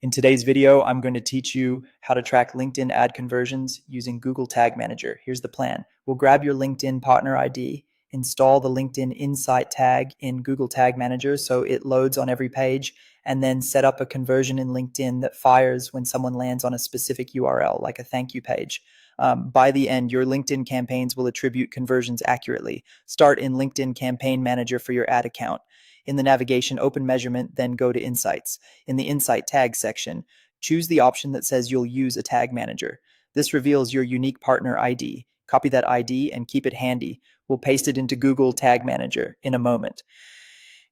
In today's video, I'm going to teach you how to track LinkedIn ad conversions using Google Tag Manager. Here's the plan. We'll grab your LinkedIn partner ID, install the LinkedIn Insight tag in Google Tag Manager so it loads on every page, and then set up a conversion in LinkedIn that fires when someone lands on a specific URL, like a thank you page. By the end, your LinkedIn campaigns will attribute conversions accurately. Start in LinkedIn Campaign Manager for your ad account. In the navigation, open Measurement, then go to Insights. In the Insight Tag section, choose the option that says you'll use a tag manager. This reveals your unique partner ID. Copy that ID and keep it handy. We'll paste it into Google Tag Manager in a moment.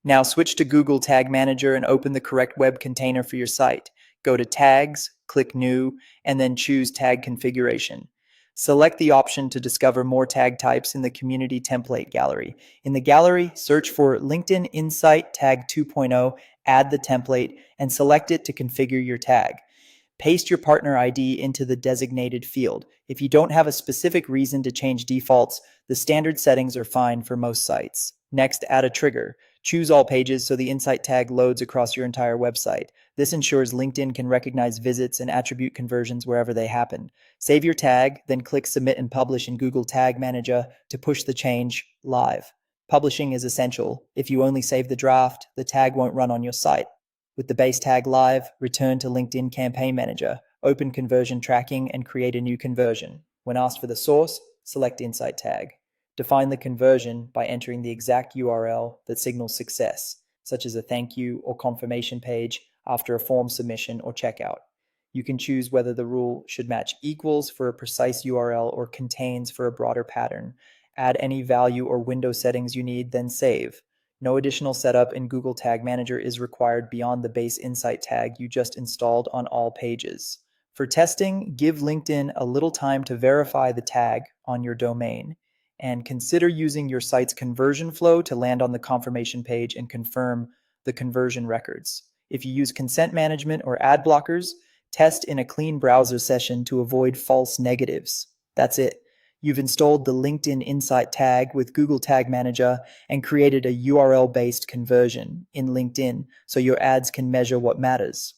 Now switch to Google Tag Manager and open the correct web container for your site. Go to Tags, click New, and then choose Tag Configuration. Select the option to discover more tag types in the Community Template Gallery. In the gallery, search for LinkedIn Insight Tag 2.0, add the template, and select it to configure your tag. Paste your partner ID into the designated field. If you don't have a specific reason to change defaults, the standard settings are fine for most sites. Next, add a trigger. Choose all pages so the Insight tag loads across your entire website. This ensures LinkedIn can recognize visits and attribute conversions wherever they happen. Save your tag, then click Submit and Publish in Google Tag Manager to push the change live. Publishing is essential. If you only save the draft, the tag won't run on your site. With the base tag live, return to LinkedIn Campaign Manager, open Conversion Tracking, and create a new conversion. When asked for the source, select Insight tag. Define the conversion by entering the exact URL that signals success, such as a thank you or confirmation page after a form submission or checkout. You can choose whether the rule should match equals for a precise URL or contains for a broader pattern. Add any value or window settings you need, then save. No additional setup in Google Tag Manager is required beyond the base Insight tag you just installed on all pages. For testing, give LinkedIn a little time to verify the tag on your domain, and consider using your site's conversion flow to land on the confirmation page and confirm the conversion records. If you use consent management or ad blockers, test in a clean browser session to avoid false negatives. That's it. You've installed the LinkedIn Insight tag with Google Tag Manager and created a URL-based conversion in LinkedIn so your ads can measure what matters.